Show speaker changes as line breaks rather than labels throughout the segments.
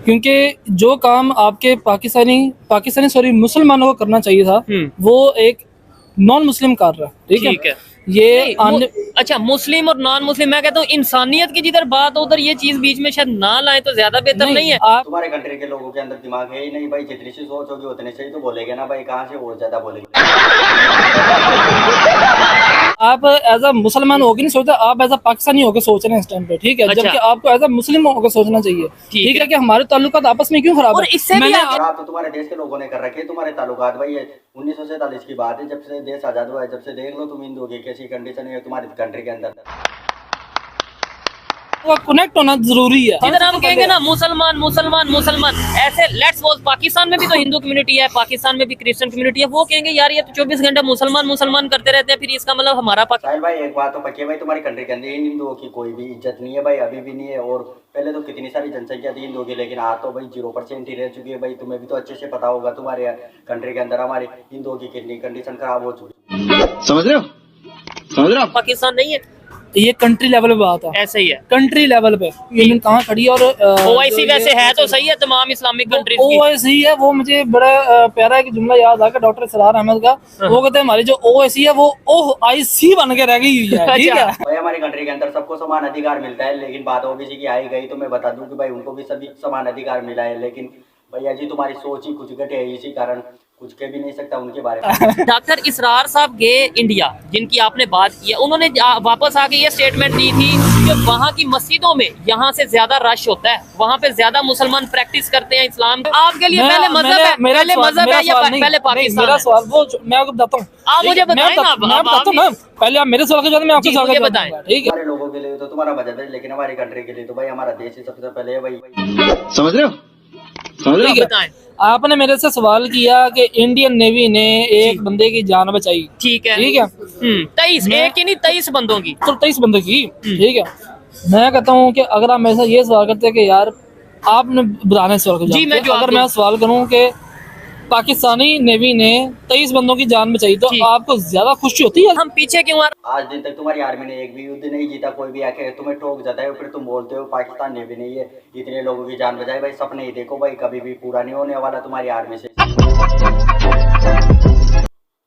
क्योंकि जो काम आपके पाकिस्तानी सॉरी मुसलमानों को करना चाहिए था वो एक नॉन मुस्लिम कर रहा है। ठीक है ये
अच्छा, मुस्लिम और नॉन मुस्लिम, मैं कहता हूँ इंसानियत की जिधर बात हो उधर ये चीज बीच में शायद ना लाए तो ज्यादा बेहतर नहीं है।
तुम्हारे कंट्री के लोगों के अंदर दिमाग है ही नहीं भाई, जितनी सी सोच होगी उतने से ही तो बोलेगे ना भाई, कहाँ से और ज्यादा बोलेगे।
आप एज अ मुसलमान होके नहीं सोचते, आप एज अ पाकिस्तानी होकर सोच रहे हैं इस टाइम पे। ठीक है
अच्छा।
जबकि आपको एज अ मुस्लिम होकर सोचना चाहिए। ठीक है कि हमारे ताल्लुकात आपस में क्यों खराब
और
है।
इससे भी आगे
आप तो तुम्हारे देश के लोगों ने कर रखे तुम्हारे ताल्लुकात भाई, ये 1947 की बात है, जब से देश आजाद हुआ है, जब से देख लो तुम हिंदुओं की कैसी कंडीशन है तुम्हारी कंट्री के अंदर।
कनेक्ट होना जरूरी है।
जिधर हम कहेंगे ना मुसलमान मुसलमान मुसलमान, ऐसे लेट्स सपोज पाकिस्तान में भी तो हिंदू कम्युनिटी है, पाकिस्तान में भी क्रिश्चियन कम्युनिटी है, वो कहेंगे यार ये तो 24 घंटे मुसलमान मुसलमान करते रहते हैं, फिर इसका मतलब हमारा
साहिल भाई एक बात तो पक्की है भाई, तुम्हारी कंट्री के अंदर हिंदुओं की कोई भी इज्जत नहीं है भाई, अभी भी नहीं है। और पहले तो कितनी सारी जनसंख्या थी हिंदुओं की, लेकिन आज तो भाई 0% ही रह चुकी है भाई। तुम्हें भी तो अच्छे से पता होगा तुम्हारे कंट्री के अंदर हमारे हिंदुओं की कितनी कंडीशन खराब हो चुकी है। समझ रहे हो
पाकिस्तान नहीं है,
ये कंट्री लेवल पे बात है,
ऐसे ही है।
कंट्री लेवल पे यूनियन कहाँ खड़ी है। और
ओआईसी वैसे है तो सही है तमाम इस्लामिक कंट्रीज की।
ओआईसी है वो मुझे बड़ा प्यारा एक जुमला याद आ गया डॉक्टर सरार अहमद का। वो कहते हैं हमारी जो ओआईसी है वो ओआईसी बन के रह गई हुई है। ठीक है
भाई हमारी कंट्री के अंदर सबको समान अधिकार मिलता है, लेकिन बात ओबीसी की आई गई तो मैं बता दूं कि भाई उनको भी सभी समान अधिकार मिला है, लेकिन भैया जी तुम्हारी सोच ही कुछ घटे है, इसी कारण कुछ कह भी नहीं सकता उनके बारे में।
डॉक्टर इसरार साहब गए इंडिया, जिनकी आपने बात की है, उन्होंने वापस आके ये स्टेटमेंट दी थी कि वहाँ की मस्जिदों में यहाँ से ज्यादा रश होता है, वहाँ पे ज्यादा मुसलमान प्रैक्टिस करते हैं इस्लाम। आपके लिए पहले मजहब है, पहले मजहब है या पहले पाकिस्तान?
मेरा सवाल वो मैं आपको बताता हूँ,
आप मुझे बताएं ना,
मैं बताता हूँ ना, पहले आप मेरे सवाल के जवाब में आपके सवाल का जवाब
बताएं।
दूंगा। ठीक है
हमारे लोगों के लिए तो तुम्हारा मजहब है, लेकिन हमारी कंट्री के लिए तो भाई हमारा देश ही सबसे पहले है भाई। समझ रहे हो
बताएं।
आपने मेरे से सवाल किया कि इंडियन नेवी ने एक बंदे की जान बचाई।
ठीक है
23
एक ही नहीं 23 बंदों की,
तो 23 बंदे की। ठीक है मैं कहता हूँ कि अगर आप मेरे से ये सवाल करते हैं कि यार आपने बताने सवाल का
जी, मैं
जवाब, अगर मैं सवाल करूँ कि पाकिस्तानी नेवी ने 23 बंदों की जान बचाई तो आपको ज्यादा खुशी होती है?
हम पीछे क्यों आ रहे?
आज दिन तक तुम्हारी आर्मी ने एक भी युद्ध नहीं जीता, कोई भी आके तुम्हें ठोक जाता है, फिर तुम बोलते हो पाकिस्तान नेवी ने ये इतने लोगों की जान बचाई। भाई सपने ही देखो भाई, कभी भी पूरा नहीं होने वाला तुम्हारी आर्मी से।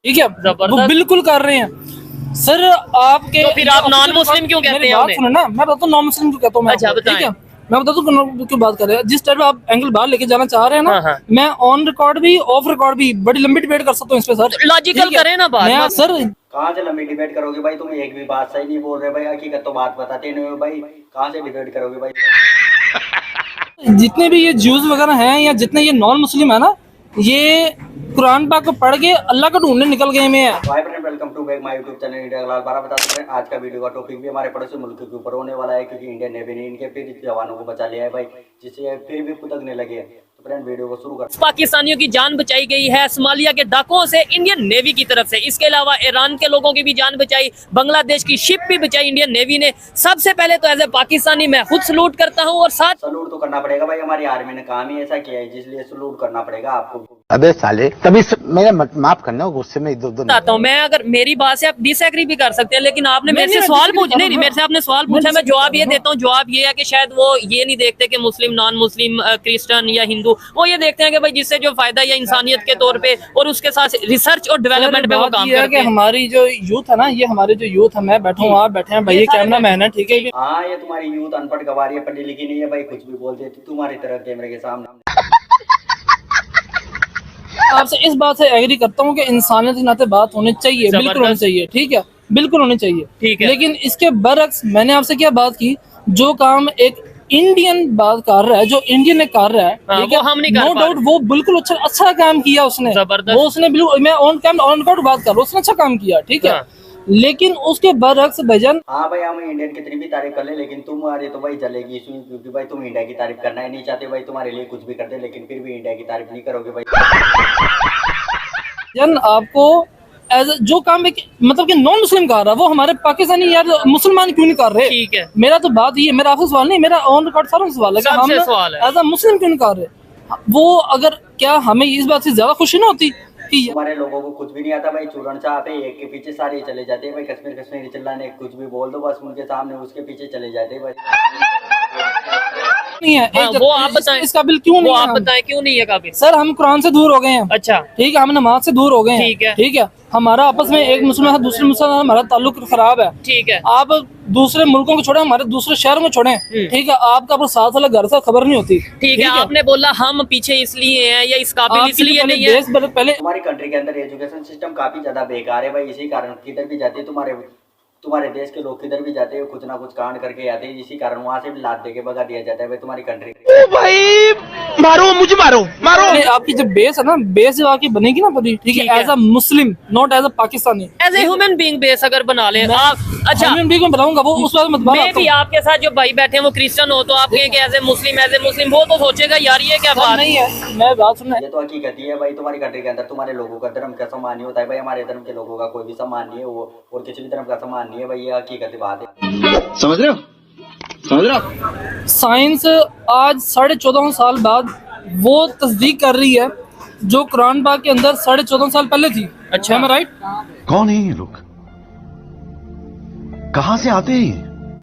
ठीक है वो बिल्कुल कर रहे हैं सर आपके।
तो फिर आप नॉन मुस्लिम क्यों कहते हैं?
सुनो ना मैं बताता हूँ नॉन मुस्लिम क्यों कहता हूँ।
अच्छा बताएं।
ठीक है मैं बताता हूँ क्यों बात कर रहे हैं। जिस टाइप आप एंगल बाहर लेके जाना चाह रहे हैं ना, मैं ऑन रिकॉर्ड भी ऑफ रिकॉर्ड भी बड़ी लंबी डिबेट कर सकता हूँ इस पे सर।
लॉजिकल करें ना बात
सर।
कहाँ से लंबी डिबेट करोगे भाई, तुम एक भी बात सही नहीं बोल रहे भाई, हकीकत तो बात बताते नहीं हो भाई, कहाँ से डिबेट करोगे भाई।
जितने भी ये ज्यूज वगैरह हैं या जितने ये नॉन मुस्लिम है ना, ये कुरान पाक को पढ़ के अल्लाह को ढूंढने निकल गए में है।
Hi friend, welcome to back my YouTube channel India Lal 12। बता सकते हैं आज का वीडियो का टॉपिक भी हमारे पड़ोसी मुल्क के ऊपर होने वाला है, क्योंकि इंडियन नेवी ने इनके फिर जवानों को बचा लिया है भाई, जिससे फिर भी फुदकने लगे हैं। तो फ्रेंड वीडियो को शुरू कर।
पाकिस्तानियों की जान बचाई गई है सोमालिया के डाकुओं से इंडियन नेवी की तरफ से, इसके अलावा ईरान के लोगों की भी जान बचाई, बांग्लादेश की शिप भी बचाई इंडियन नेवी ने। सबसे पहले तो एज ए पाकिस्तानी मैं खुद सलूट करता हूँ, और साथ
सलूट तो करना पड़ेगा भाई, हमारी आर्मी ने काम ही ऐसा किया है जिसलिए सलूट करना पड़ेगा आपको।
अबे साले तभी मेरा माफ करना गुस्से में इधर
आता हूँ मैं, अगर मेरी बात से आप डिसएग्री भी कर सकते हैं, लेकिन आपने मेरे से सवाल पूछा, नहीं मेरे से आपने सवाल पूछा, मैं जवाब ये देता हूँ। जवाब ये है कि शायद वो ये नहीं देखते कि मुस्लिम नॉन मुस्लिम क्रिश्चियन या हिंदू, वो ये देखते हैं कि भाई जिससे जो फायदा या इंसानियत के तौर पे और उसके साथ रिसर्च और डेवलपमेंट पे वो काम करते हैं।
हमारी जो यूथ है ना, ये हमारे जो यूथ है, मैं बैठा हूँ आप बैठे हैं भाई, ये कैमरा मैन है। ठीक है
हाँ ये तुम्हारी यूथ अनपढ़ गवार है, पढ़ी लिखी नहीं है भाई, कुछ भी बोल देती तुम्हारी तरह कैमरे के सामने।
आपसे इस बात से एग्री करता हूँ कि इंसानियत के नाते बात होनी चाहिए, बिल्कुल होनी चाहिए। ठीक है बिल्कुल होनी चाहिए।
ठीक है
लेकिन इसके बरअक्स मैंने आपसे क्या बात की, जो काम एक इंडियन बात कर रहा है, जो इंडियन ने कर रहा है,
वो हम नहीं कर
नो डाउट वो बिल्कुल अच्छा काम किया उसने, वो उसने बिल्कुल, मैं ऑन कैमरा ऑन रिकॉर्ड बात कर रहा हूँ, उसने अच्छा काम किया। ठीक है लेकिन उसके बरअक्स भजन।
हाँ भाई हम इंडियन कितनी भी तारीफ कर ले, लेकिन तुम्हारी तो भाई जलेगी इसमें, क्योंकि भाई तुम इंडिया की तारीफ करना ही नहीं चाहते भाई, तुम्हारे लिए कुछ भी करते लेकिन फिर भी इंडिया की तारीफ नहीं करोगे भाई।
जन आपको जो काम एक मतलब कि नॉन मुस्लिम कर रहा है वो हमारे पाकिस्तानी यार मुसलमान क्यों नहीं कर रहे?
ठीक है
मेरा तो बात ये, मेरा आपसे सवाल नहीं, मेरा ऑन रिकॉर्ड सारा सवाल है कि हम एज अ मुस्लिम क्यों नहीं कर रहे? वो अगर क्या हमें इस बात से ज्यादा खुशी ना होती कि
हमारे लोगों को कुछ भी नहीं आता भाई, चूरण चाह पे एक के पीछे सारे चले जाते हैं भाई, कश्मीर कश्मीरी चिल्लाने कुछ भी बोल दो बस उनके सामने उसके पीछे चले जाते हैं भाई।
नहीं है
हाँ, वो आप बताएं।
इस काबिल क्यों
वो
नहीं
आप
है हम?
बताएं क्यों नहीं है काबिल?
सर हम कुरान से दूर हो गए हैं,
अच्छा
ठीक है, हम नमाज से दूर हो गए हैं,
ठीक है।
ठीक है, हमारा आपस में एक मुसलमान दूसरे मुसलमान हमारा ताल्लुक खराब है।
ठीक है
आप दूसरे मुल्कों को छोड़े, हमारे दूसरे शहरों में छोड़े, ठीक है, आपका अपना साथ वाला घर से खबर नहीं होती।
ठीक है, आपने बोला हम पीछे इसलिए हैं या इस काबिल
आपकी
इसलिए
पहले
नहीं है।
देश पहले
तुम्हारी कंट्री के अंदर एजुकेशन सिस्टम काफी ज्यादा बेकार है भाई, इसी कारण किधर भी जाते हैं तुम्हारे देश के लोग किधर भी जाते हैं कुछ ना कुछ कांड करके आते हैं, इसी कारण वहाँ से भी लाद देके भगा दिया जाता है भाई तुम्हारी कंट्री।
मारो मुझे, मारो मारो।
पहले आपकी जब बेस है ना, बेस जब आपकी बनेगी ना पति, ठीक है, as a Muslim not as a Pakistani,
as a human being base अगर बना ले आप। अच्छा
ह्यूमन बीइंग में बनाऊंगा वो उस बात में मत
मैं भी आपके साथ जो भाई बैठे हैं वो क्रिश्चियन हो तो आप कहें कि एज ए मुस्लिम वो तो सोचेगा यार ये क्या बात
नहीं है। मैं बात सुनना
ये तो हकीकत ही है भाई, तुम्हारी कंट्री के अंदर तुम्हारे लोगों का धर्म का सम्मान नहीं होता है भाई, हमारे धर्म के लोगों का कोई भी सम्मान नहीं है वो, और किसी भी धर्म का सम्मान नहीं है भाई, ये हकीकत बात है।
समझ रहे हो?
साइंस आज 14.5 साल बाद वो तस्दीक कर रही है जो कुरान पाक के अंदर 14.5 साल पहले थी।
अच्छा
राइट?
कौन है ये लोग? कहां से आते हैं?